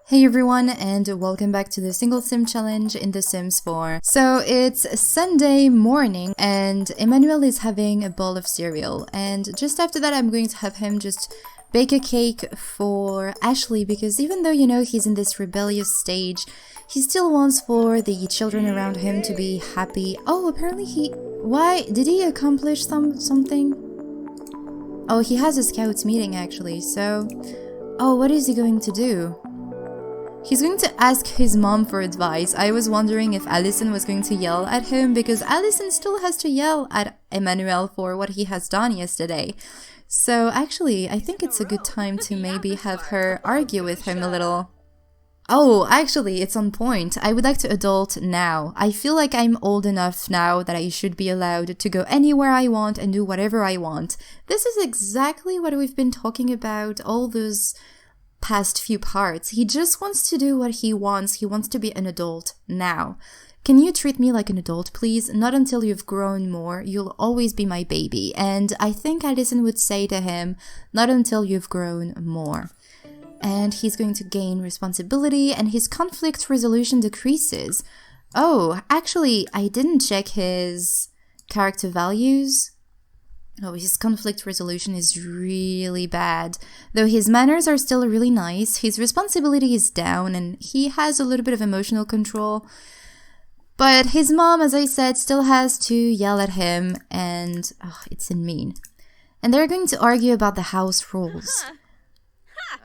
Hey everyone, and welcome back to the single sim challenge in The Sims 4. So it's Sunday morning and Emmanuel is having a bowl of cereal, and just after that I'm going to have him just bake a cake for Ashley, because even though he's in this rebellious stage, he still wants for the children around him to be happy. Oh, apparently why did he accomplish something? Oh, he has a scouts meeting actually. So what is he going to do? He's going to ask his mom for advice. I was wondering if Allison was going to yell at him, because Allison still has to yell at Emmanuel for what he has done yesterday. So actually, I think it's a good time to maybe have her argue with him a little. Oh, actually, it's on point. I would like to adult now. I feel like I'm old enough now that I should be allowed to go anywhere I want and do whatever I want. This is exactly what we've been talking about all those past few parts. He just wants to do what he wants. He wants to be an adult now. Can you treat me like an adult, please? Not until you've grown more. You'll always be my baby. And I think Allison would say to him, not until you've grown more. And he's going to gain responsibility and his conflict resolution decreases. Oh, actually, I didn't check his character values. Oh, his conflict resolution is really bad. Though his manners are still really nice, his responsibility is down and he has a little bit of emotional control. But his mom, as I said, still has to yell at him, and it's mean. And they're going to argue about the house rules.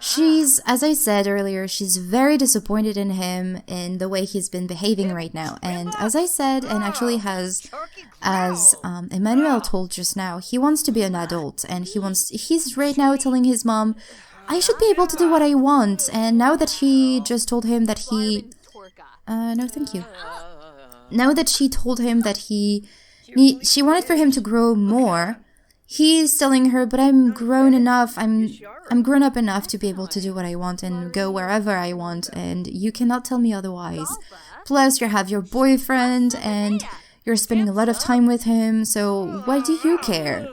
She's, as I said earlier, she's very disappointed in him in the way he's been behaving right now. And as I said, and actually as Emmanuel told just now, he wants to be an adult, and he's right now telling his mom, I should be able to do what I want. And now that she just told him that no thank you. Now that she told him that she wanted for him to grow more, he's telling her, but I'm grown enough, I'm grown up enough to be able to do what I want and go wherever I want, and you cannot tell me otherwise. Plus, you have your boyfriend, and you're spending a lot of time with him, so why do you care?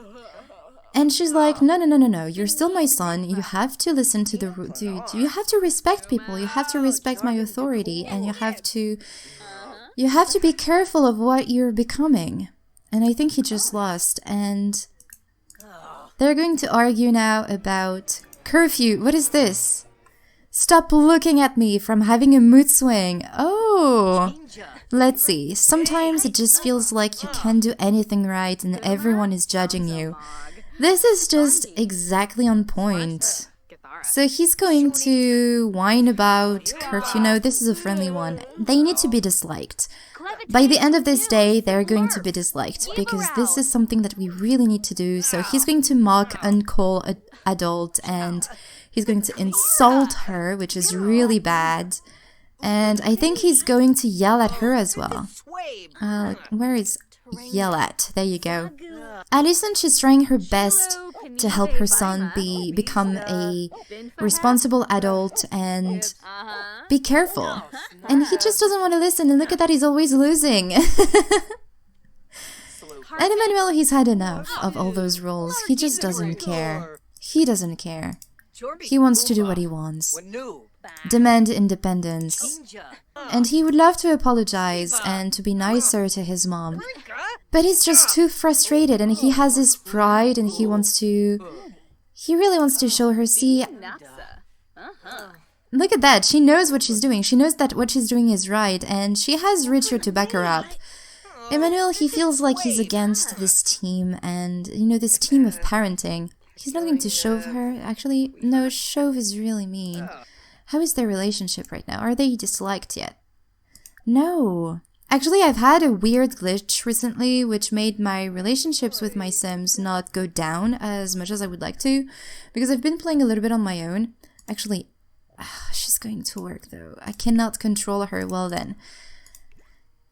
And she's like, no, you're still my son, you have to listen to you have to respect people, you have to respect my authority, and you have to be careful of what you're becoming. And I think he just lost, and they're going to argue now about curfew. What is this? Stop looking at me from having a mood swing. Oh, let's see. Sometimes it just feels like you can't do anything right and everyone is judging you. This is just exactly on point. So he's going to whine about curfew. No, this is a friendly one. They need to be disliked. By the end of this day, they're going to be disliked, because this is something that we really need to do. So he's going to mock uncall adult, and he's going to insult her, which is really bad. And I think he's going to yell at her as well. Where is yell at? There you go. Allison, she's trying her best to help her son become a responsible adult and be careful. And he just doesn't want to listen, and look at that, he's always losing. And Emmanuel, he's had enough of all those roles. He just doesn't care. He doesn't care. He wants to do what he wants. Demand independence. And he would love to apologize and to be nicer to his mom. But he's just too frustrated, and he has his pride, and he really wants to show her, see, look at that, she knows what she's doing. She knows that what she's doing is right, and she has Richard to back her up. Emmanuel, he feels like he's against this team, and, this team of parenting. He's not going to shove her. Actually, no, shove is really mean. How is their relationship right now? Are they disliked yet? No. Actually, I've had a weird glitch recently, which made my relationships with my Sims not go down as much as I would like to, because I've been playing a little bit on my own. Actually, she's going to work though. I cannot control her. Well then.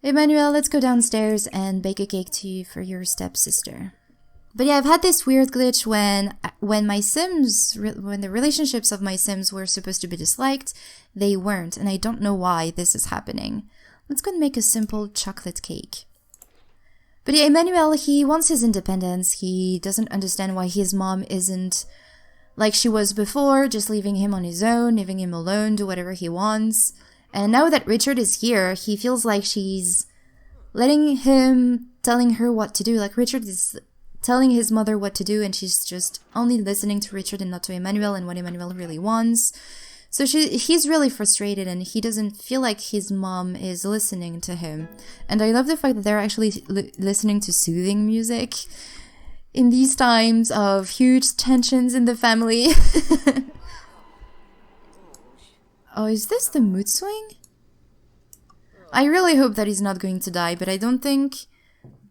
Emmanuel, let's go downstairs and bake a cake for your stepsister. But yeah, I've had this weird glitch when my Sims, when the relationships of my Sims were supposed to be disliked, they weren't, and I don't know why this is happening. Let's go and make a simple chocolate cake. But yeah, Emmanuel, he wants his independence. He doesn't understand why his mom isn't like she was before, just leaving him on his own, leaving him alone, do whatever he wants. And now that Richard is here, he feels like she's letting him, telling her what to do. Like Richard is telling his mother what to do, and she's just only listening to Richard and not to Emmanuel and what Emmanuel really wants. So he's really frustrated, and he doesn't feel like his mom is listening to him. And I love the fact that they're actually listening to soothing music in these times of huge tensions in the family. Oh, is this the mood swing? I really hope that he's not going to die, but I don't think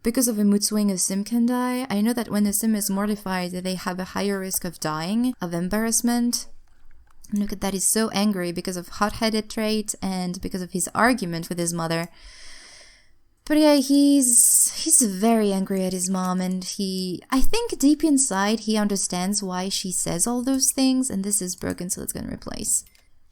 because of a mood swing a sim can die. I know that when a sim is mortified, they have a higher risk of dying, of embarrassment. Look at that, he's so angry because of hot-headed trait and because of his argument with his mother. But yeah, he's very angry at his mom, and I think deep inside he understands why she says all those things, and this is broken, so let's go and replace.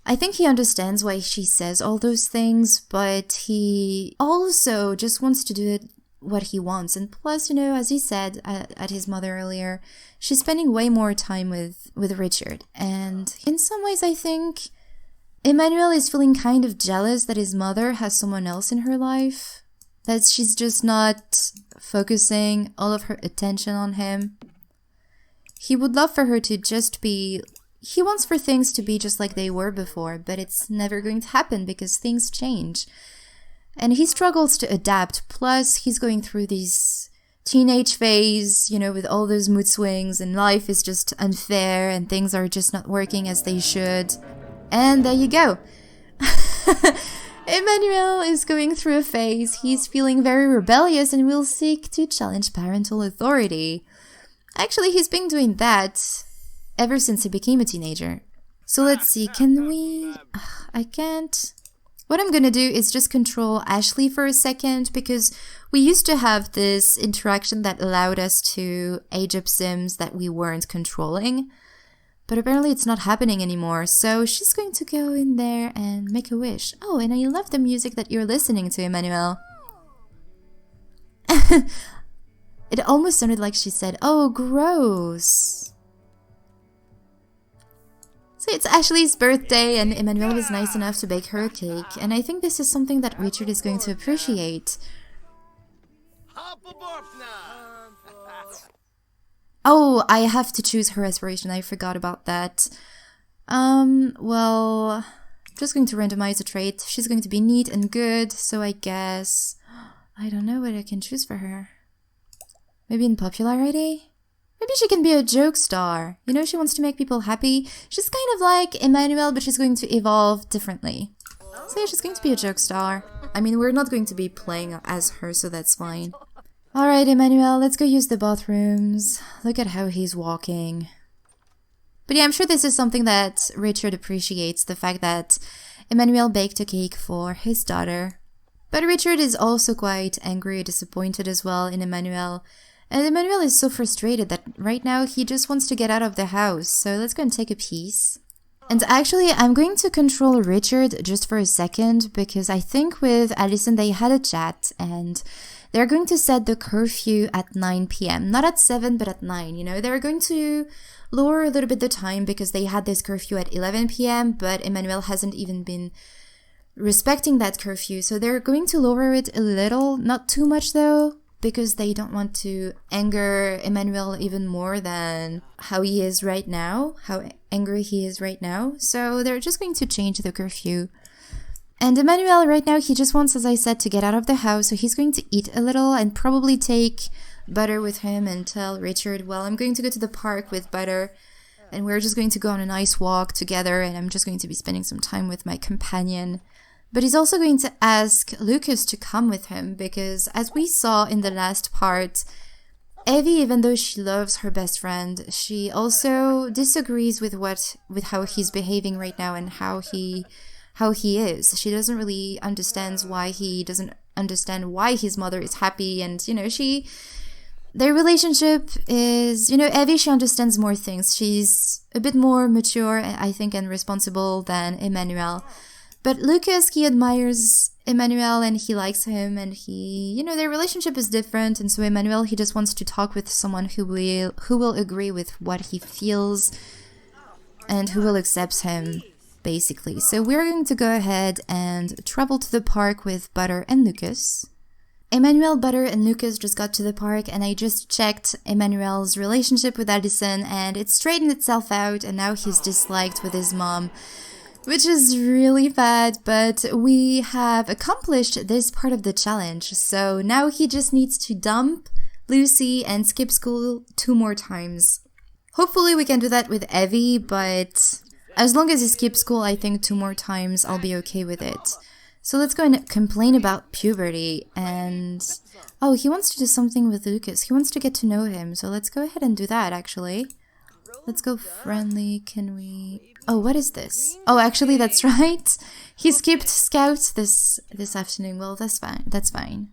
I think he understands why she says all those things, but he also just wants to do it what he wants. And plus, you know, as he said at his mother earlier, she's spending way more time with Richard. And in some ways, I think Emmanuel is feeling kind of jealous that his mother has someone else in her life, that she's just not focusing all of her attention on him. He would love for her to just be... He wants for things to be just like they were before, but it's never going to happen because things change. And he struggles to adapt, plus he's going through this teenage phase, you know, with all those mood swings, and life is just unfair, and things are just not working as they should. And there you go. Emmanuel is going through a phase. He's feeling very rebellious and will seek to challenge parental authority. Actually, he's been doing that ever since he became a teenager. So let's see, can we... I can't... What I'm gonna do is just control Ashley for a second, because we used to have this interaction that allowed us to age up Sims that we weren't controlling. But apparently it's not happening anymore, so she's going to go in there and make a wish. Oh, and I love the music that you're listening to, Emmanuel. It almost sounded like she said, oh, gross. So it's Ashley's birthday, and Emmanuel was nice enough to bake her a cake, and I think this is something that Richard is going to appreciate. Oh, I have to choose her aspiration, I forgot about that. Well, I'm just going to randomize a trait. She's going to be neat and good, so I guess... I don't know what I can choose for her. Maybe in popularity? Maybe she can be a joke star. You know, she wants to make people happy. She's kind of like Emmanuel, but she's going to evolve differently. So yeah, she's going to be a joke star. I mean, we're not going to be playing as her, so that's fine. Alright, Emmanuel, let's go use the bathrooms. Look at how he's walking. But yeah, I'm sure this is something that Richard appreciates, the fact that Emmanuel baked a cake for his daughter. But Richard is also quite angry and disappointed as well in Emmanuel. And Emmanuel is so frustrated that right now he just wants to get out of the house. So let's go and take a piece. And actually, I'm going to control Richard just for a second, because I think with Alison they had a chat and they're going to set the curfew at 9 p.m. Not at 7, but at 9, you know. They're going to lower a little bit the time because they had this curfew at 11 p.m., but Emmanuel hasn't even been respecting that curfew. So they're going to lower it a little, not too much though, because they don't want to anger Emmanuel even more than how he is right now, how angry he is right now. So they're just going to change the curfew. And Emmanuel right now, he just wants, as I said, to get out of the house. So he's going to eat a little and probably take Butter with him and tell Richard, well, I'm going to go to the park with Butter and we're just going to go on a nice walk together, and I'm just going to be spending some time with my companion. But he's also going to ask Lucas to come with him because, as we saw in the last part, Evie, even though she loves her best friend, she also disagrees with how he's behaving right now and how he is. She doesn't really understand why he doesn't understand why his mother is happy, and you know, their relationship is, you know, Evie, she understands more things. She's a bit more mature, I think, and responsible than Emmanuel. But Lucas, he admires Emmanuel and he likes him, and he, you know, their relationship is different, and so Emmanuel, he just wants to talk with someone who will agree with what he feels. and who will accept him, basically. So we're going to go ahead and travel to the park with Butter and Lucas. Emmanuel, Butter, and Lucas just got to the park, and I just checked Emmanuel's relationship with Addison, and it straightened itself out, and now he's disliked with his mom, which is really bad, but we have accomplished this part of the challenge. So now he just needs to dump Lucy and skip school 2 more times. Hopefully we can do that with Evie, but as long as he skips school, I think 2 more times, I'll be okay with it. So let's go and complain about puberty, and oh, he wants to do something with Lucas. He wants to get to know him, so let's go ahead and do that, actually. Let's go friendly. Can we... Oh, what is this? Oh, actually, that's right. He skipped Scouts this afternoon. Well, that's fine. That's fine.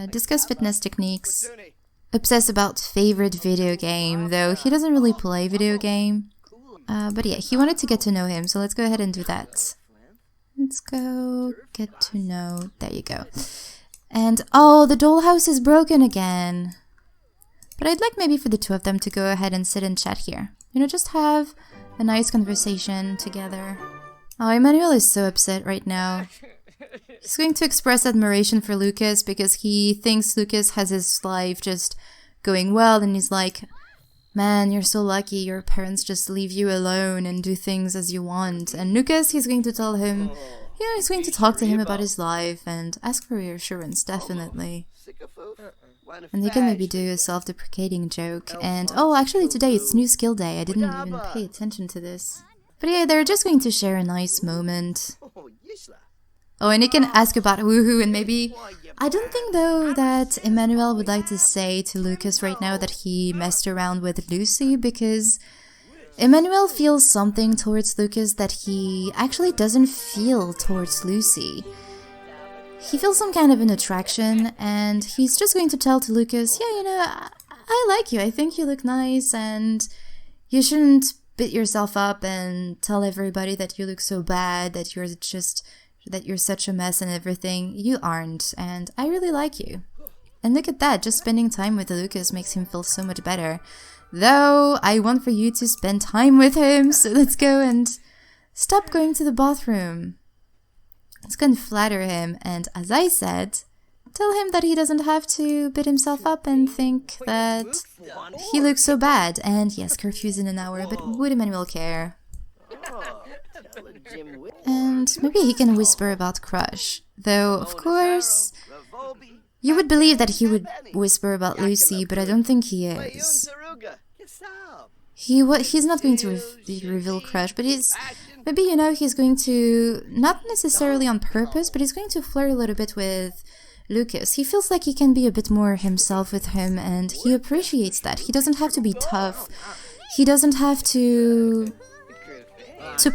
Discuss fitness techniques. Obsess about favorite video game, though he doesn't really play video game. But yeah, he wanted to get to know him, so let's go ahead and do that. Let's go get to know. There you go. And oh, the dollhouse is broken again. But I'd like maybe for the 2 of them to go ahead and sit and chat here. You know, just have a nice conversation together. Oh, Emmanuel is so upset right now. He's going to express admiration for Lucas because he thinks Lucas has his life just going well, and he's like, man, you're so lucky, your parents just leave you alone and do things as you want. And Lucas, he's going to tell him, you know, he's going to talk to him about his life and ask for reassurance, definitely. And they can maybe do a self-deprecating joke. And oh, actually today it's new skill day, I didn't even pay attention to this. But yeah, they're just going to share a nice moment. Oh, and he can ask about Woohoo, and maybe... I don't think, though, that Emmanuel would like to say to Lucas right now that he messed around with Lucy, because Emmanuel feels something towards Lucas that he actually doesn't feel towards Lucy. He feels some kind of an attraction, and he's just going to tell to Lucas, yeah, you know, I like you, I think you look nice, and you shouldn't beat yourself up and tell everybody that you look so bad, that you're such a mess and everything. You aren't, and I really like you. And look at that, just spending time with Lucas makes him feel so much better. Though, I want for you to spend time with him, so let's go and stop going to the bathroom. Let's go and flatter him, and as I said, tell him that he doesn't have to beat himself up and think that he looks so bad. And yes, curfew's in an hour, but would Emmanuel care? And maybe he can whisper about Crush. Though, of course, you would believe that he would whisper about Lucy, but I don't think he is. He's not going to reveal Crush, but maybe, you know, he's going to, not necessarily on purpose, but he's going to flirt a little bit with Lucas. He feels like he can be a bit more himself with him, and he appreciates that. He doesn't have to be tough. He doesn't have to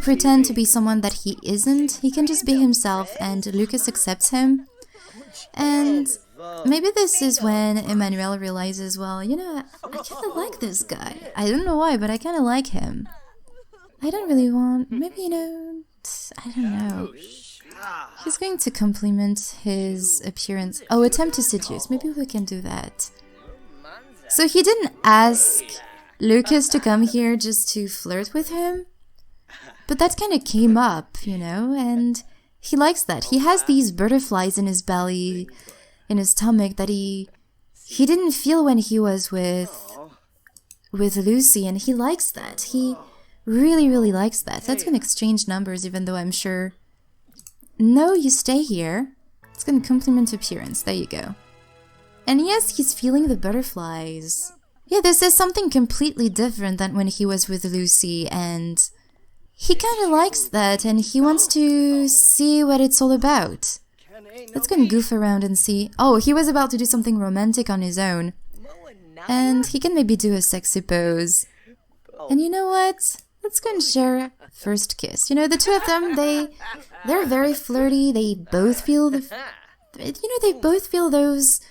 pretend to be someone that he isn't. He can just be himself, and Lucas accepts him. And maybe this is when Emmanuel realizes, well, you know, I kind of like this guy. I don't know why, but I kind of like him. I don't really want, maybe, you know, I don't know. He's going to compliment his appearance. Oh, attempt to seduce. Maybe we can do that. So he didn't ask Lucas to come here just to flirt with him. But that kind of came up, you know, and he likes that. He has these butterflies in his belly, in his stomach, that he didn't feel when he was with Lucy, and he likes that. He really, really likes that. Let's go and exchange numbers, even though I'm sure... No, you stay here. It's going to compliment appearance. There you go. And yes, he's feeling the butterflies. Yeah, this is something completely different than when he was with Lucy, and... he kind of likes that, and he wants to see what it's all about. Let's go and goof around and see. Oh, he was about to do something romantic on his own. And he can maybe do a sexy pose. And you know what? Let's go and share first kiss. You know, the 2 of them, they're very flirty. They both feel they both feel those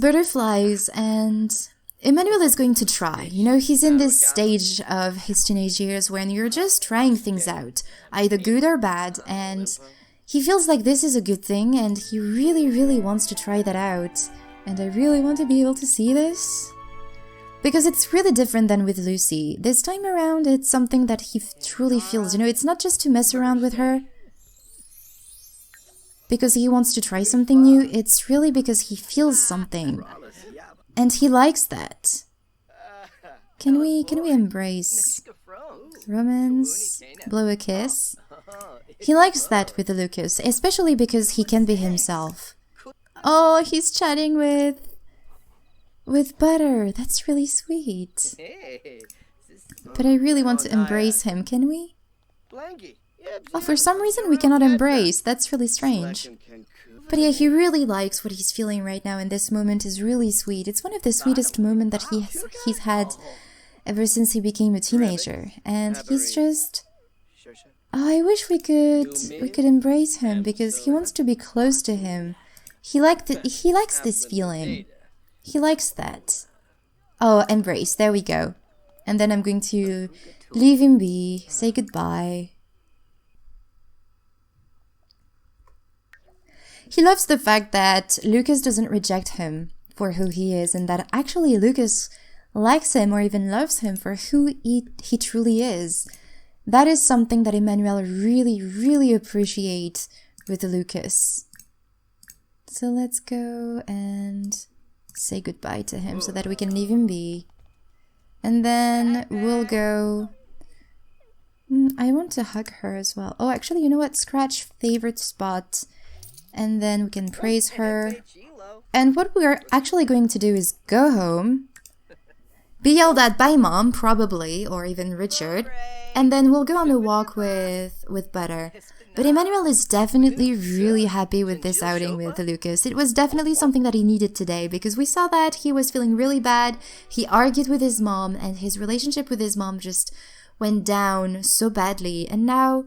butterflies, and Emmanuel is going to try. You know, he's in this stage of his teenage years when you're just trying things out, either good or bad, and he feels like this is a good thing, and he really, really wants to try that out. And I really want to be able to see this. Because it's really different than with Lucy. This time around, it's something that he truly feels. You know, it's not just to mess around with her because he wants to try something new. It's really because he feels something. And he likes that. Can we embrace? Romance? Blow a kiss? He likes that with Lucas, especially because he can be himself. Oh, he's chatting with Butter. That's really sweet. But I really want to embrace him. Can we? Oh, for some reason we cannot embrace. That's really strange. But yeah, he really likes what he's feeling right now, and this moment is really sweet. It's one of the sweetest moments that he's had ever since he became a teenager. And he's just... Oh, I wish we could embrace him because he wants to be close to him. He likes this feeling. He likes that. Oh, embrace. There we go. And then I'm going to leave him be, say goodbye. He loves the fact that Lucas doesn't reject him for who he is, and that actually Lucas likes him or even loves him for who he truly is. That is something that Emmanuel really, really appreciates with Lucas. So let's go and say goodbye to him so that we can leave him be. And then we'll go... I want to hug her as well. Oh, actually, you know what? Scratch favorite spot. And then we can praise her. And what we're actually going to do is go home, be yelled at by Mom, probably, or even Richard, and then we'll go on a walk with Butter. But Emmanuel is definitely really happy with this outing with Lucas. It was definitely something that he needed today, because we saw that he was feeling really bad. He argued with his mom, and his relationship with his mom just went down so badly. And now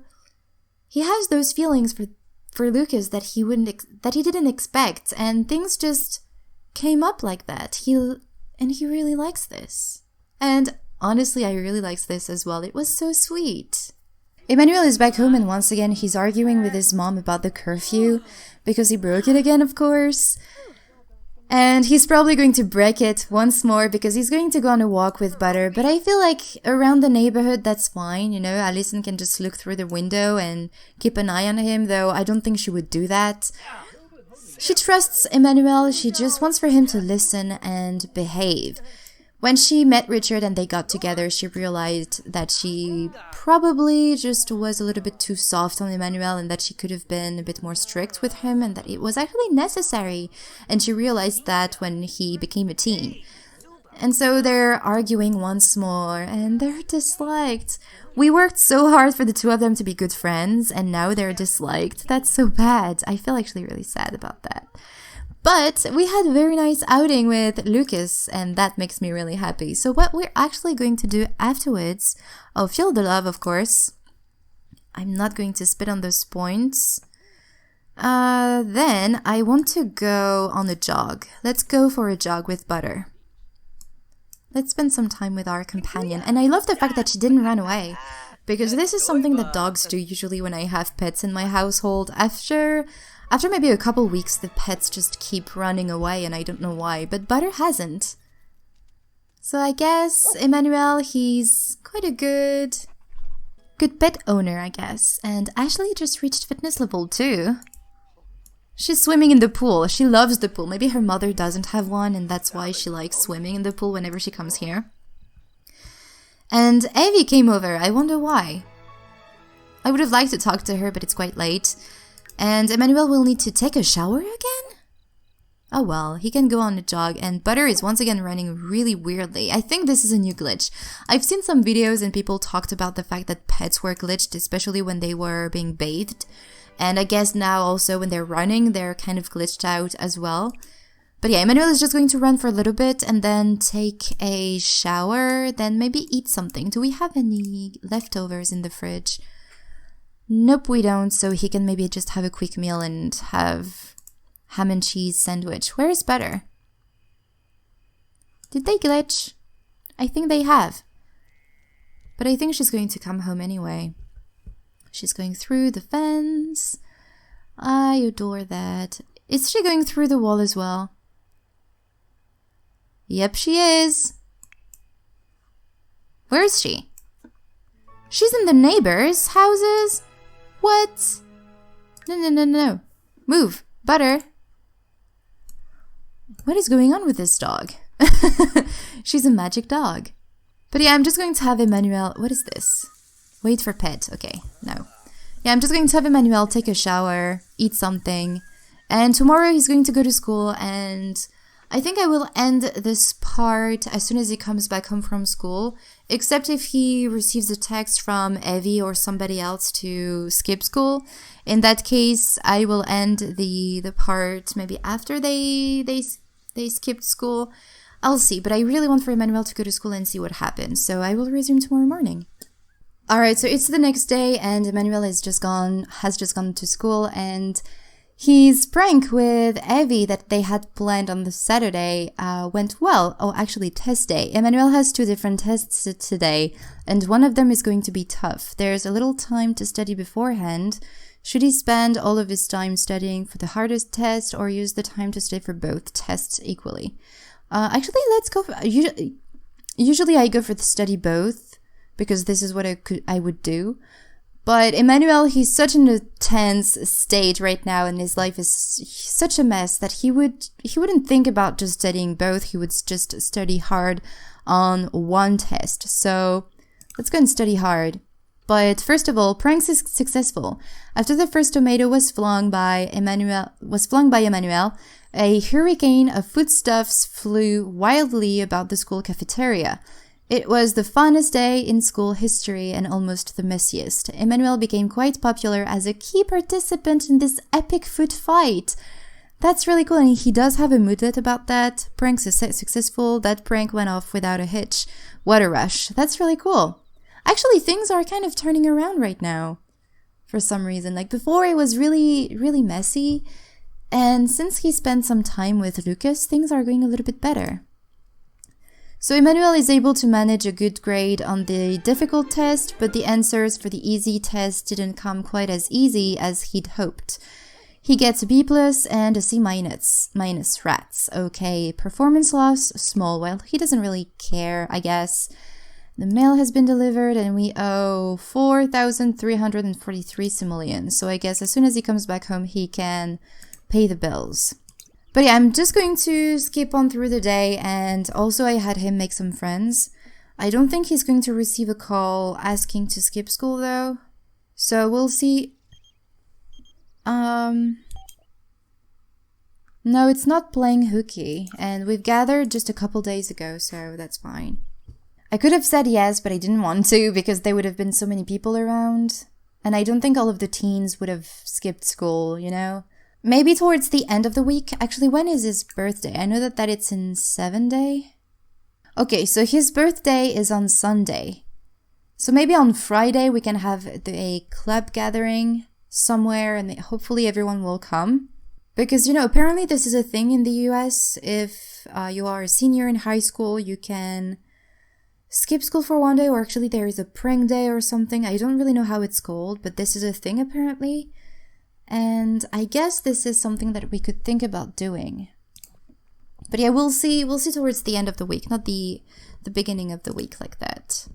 he has those feelings for Lucas that he didn't expect, and things just came up like that. He really likes this. And honestly, I really liked this as well. It was so sweet. Emmanuel is back home, and once again he's arguing with his mom about the curfew because he broke it again, of course. And he's probably going to break it once more because he's going to go on a walk with Butter. But I feel like around the neighborhood, that's fine. You know, Alison can just look through the window and keep an eye on him, though I don't think she would do that. She trusts Emmanuel. She just wants for him to listen and behave. When she met Richard and they got together, she realized that she probably just was a little bit too soft on Emmanuel, and that she could have been a bit more strict with him, and that it was actually necessary. And she realized that when he became a teen. And so they're arguing once more, and they're disliked. We worked so hard for the two of them to be good friends, and now they're disliked. That's so bad. I feel actually really sad about that. But we had a very nice outing with Lucas, and that makes me really happy. So what we're actually going to do afterwards, oh, feel the love, of course. I'm not going to spit on those points. Then I want to go on a jog. Let's go for a jog with Butter. Let's spend some time with our companion. And I love the fact that she didn't run away, because this is something that dogs do usually when I have pets in my household. After maybe a couple weeks, the pets just keep running away, and I don't know why, but Butter hasn't. So I guess Emmanuel, he's quite a good pet owner, I guess. And Ashley just reached fitness level 2. She's swimming in the pool. She loves the pool. Maybe her mother doesn't have one, and that's why she likes swimming in the pool whenever she comes here. And Evie came over. I wonder why. I would have liked to talk to her, but it's quite late. And Emmanuel will need to take a shower again? Oh well, he can go on a jog, and Butter is once again running really weirdly. I think this is a new glitch. I've seen some videos and people talked about the fact that pets were glitched, especially when they were being bathed. And I guess now also when they're running, they're kind of glitched out as well. But yeah, Emmanuel is just going to run for a little bit and then take a shower, then maybe eat something. Do we have any leftovers in the fridge? Nope, we don't, so he can maybe just have a quick meal and have ham and cheese sandwich. Where is Butter? Did they glitch? I think they have. But I think she's going to come home anyway. She's going through the fence. I adore that. Is she going through the wall as well? Yep, she is. Where is she? She's in the neighbors' houses? What? No. Move. Butter. What is going on with this dog? She's a magic dog. But yeah, I'm just going to have Emmanuel... What is this? Wait for pet. Okay, no. Yeah, I'm just going to have Emmanuel take a shower, eat something. And tomorrow he's going to go to school, and I think I will end this part as soon as he comes back home from school, except if he receives a text from Evie or somebody else to skip school. In that case, I will end the part maybe after they skipped school. I'll see, but I really want for Emmanuel to go to school and see what happens, so I will resume tomorrow morning. Alright, so it's the next day, and Emmanuel has just gone to school, and his prank with Evie that they had planned on the Saturday went well. Oh, actually, test day. Emmanuel has 2 different tests today, and one of them is going to be tough. There's a little time to study beforehand. Should he spend all of his time studying for the hardest test, or use the time to study for both tests equally? Actually, let's go. Usually I go for the study both, because this is what I would do. But Emmanuel, he's such in a tense state right now, and his life is such a mess that he wouldn't think about just studying both. He would just study hard on one test. So let's go and study hard. But first of all, pranks is successful. After the first tomato was flung by Emmanuel, a hurricane of foodstuffs flew wildly about the school cafeteria. It was the funnest day in school history and almost the messiest. Emmanuel became quite popular as a key participant in this epic food fight. That's really cool, and he does have a moodlet about that. Pranks are successful. That prank went off without a hitch. What a rush. That's really cool. Actually, things are kind of turning around right now for some reason. Like before, it was really, really messy. And since he spent some time with Lucas, things are going a little bit better. So Emmanuel is able to manage a good grade on the difficult test, but the answers for the easy test didn't come quite as easy as he'd hoped. He gets a B+ and a C-, minus rats. Okay, performance loss, small. Well, he doesn't really care, I guess. The mail has been delivered and we owe 4,343 simoleons. So I guess as soon as he comes back home, he can pay the bills. But yeah, I'm just going to skip on through the day, and also I had him make some friends. I don't think he's going to receive a call asking to skip school though. So we'll see. No, it's not playing hooky, and we've gathered just a couple days ago, so that's fine. I could have said yes, but I didn't want to because there would have been so many people around. And I don't think all of the teens would have skipped school, you know? Maybe towards the end of the week. Actually, when is his birthday? I know that it's in 7 days. Okay, so his birthday is on Sunday. So maybe on Friday we can have a club gathering somewhere, and hopefully everyone will come. Because, you know, apparently this is a thing in the US. If you are a senior in high school, you can skip school for one day, or actually there is a prank day or something. I don't really know how it's called, but this is a thing apparently. And I guess this is something that we could think about doing. But yeah, we'll see towards the end of the week, not the beginning of the week like that.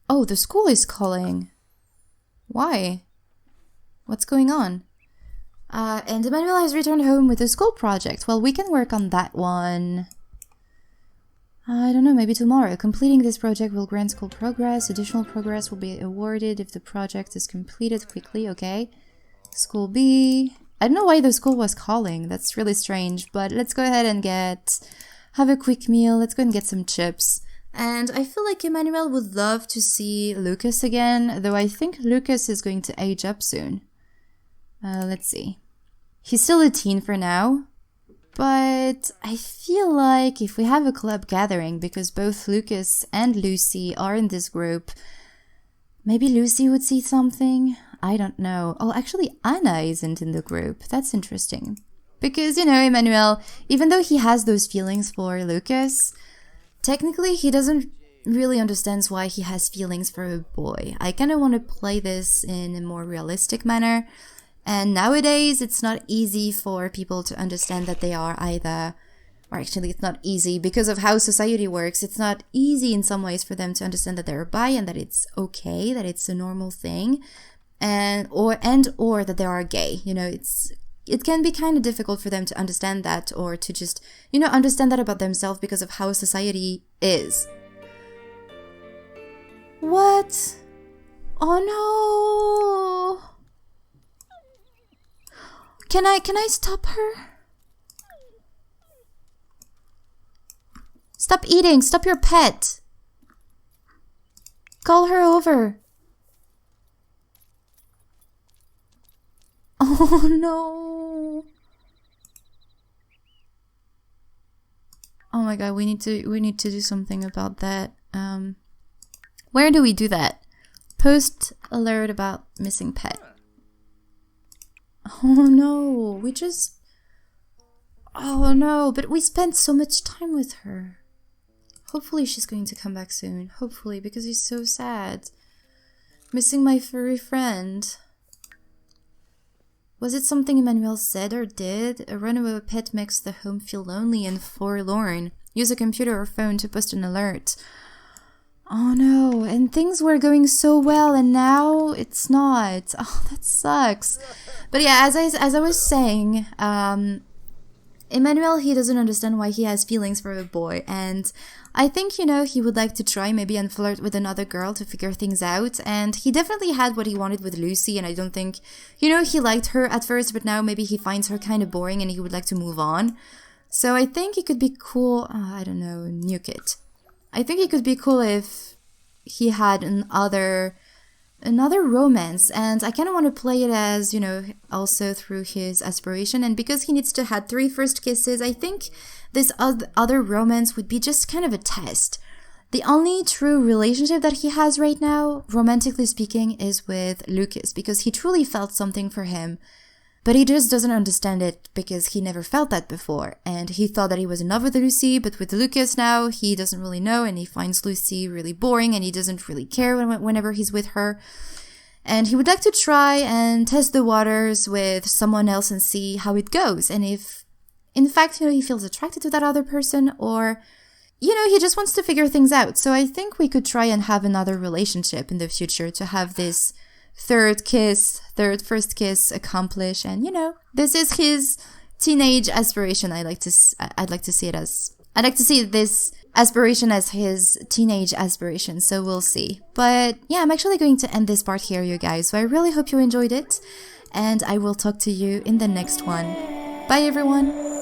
Oh, the school is calling. Why? What's going on? And Emmanuel has returned home with a school project. Well, we can work on that one. I don't know, maybe tomorrow. Completing this project will grant school progress. Additional progress will be awarded if the project is completed quickly, okay? School B. I don't know why the school was calling. That's really strange, but let's go ahead and have a quick meal. Let's go and get some chips. And I feel like Emmanuel would love to see Lucas again, though I think Lucas is going to age up soon. Let's see. He's still a teen for now, but I feel like if we have a club gathering, because both Lucas and Lucy are in this group, maybe Lucy would see something? I don't know. Oh, actually, Anna isn't in the group. That's interesting. Because, you know, Emmanuel, even though he has those feelings for Lucas, technically he doesn't really understand why he has feelings for a boy. I kind of want to play this in a more realistic manner. And nowadays, it's not easy for people to understand that they are either or actually it's not easy because of how society works. It's not easy in some ways for them to understand that they're bi and that it's okay, that it's a normal thing, or that they are gay. You know, it can be kind of difficult for them to understand that, or to just, you know, understand that about themselves because of how society is. What? Oh no! Can I stop her? Stop eating! Stop your pet! Call her over! Oh no! Oh my god, we need to do something about that. Where do we do that? Post alert about missing pet. Oh no, oh no, but we spent so much time with her. Hopefully she's going to come back soon. Hopefully, because it's so sad. Missing my furry friend. Was it something Emmanuel said or did? A runaway pet makes the home feel lonely and forlorn. Use a computer or phone to post an alert. Oh no, and things were going so well and now it's not. Oh, that sucks. But yeah, as I was saying, Emmanuel, he doesn't understand why he has feelings for a boy, and I think, you know, he would like to try maybe and flirt with another girl to figure things out, and he definitely had what he wanted with Lucy, and I don't think, you know, he liked her at first, but now maybe he finds her kind of boring and he would like to move on. So I think it could be cool, I don't know, nuke it. I think it could be cool if he had another romance, and I kind of want to play it as, you know, also through his aspiration, and because he needs to have 3 first kisses, I think this other romance would be just kind of a test. The only true relationship that he has right now, romantically speaking, is with Lucas, because he truly felt something for him. But he just doesn't understand it because he never felt that before. And he thought that he was in love with Lucy, but with Lucas now, he doesn't really know, and he finds Lucy really boring and he doesn't really care whenever he's with her. And he would like to try and test the waters with someone else and see how it goes. And if, in fact, you know, he feels attracted to that other person, or, you know, he just wants to figure things out. So I think we could try and have another relationship in the future to have this third first kiss accomplished, and you know, this is his teenage aspiration. I'd like to see this aspiration as his teenage aspiration, so we'll see. But yeah, I'm actually going to end this part here, you guys, so I really hope you enjoyed it, and I will talk to you in the next one. Bye everyone.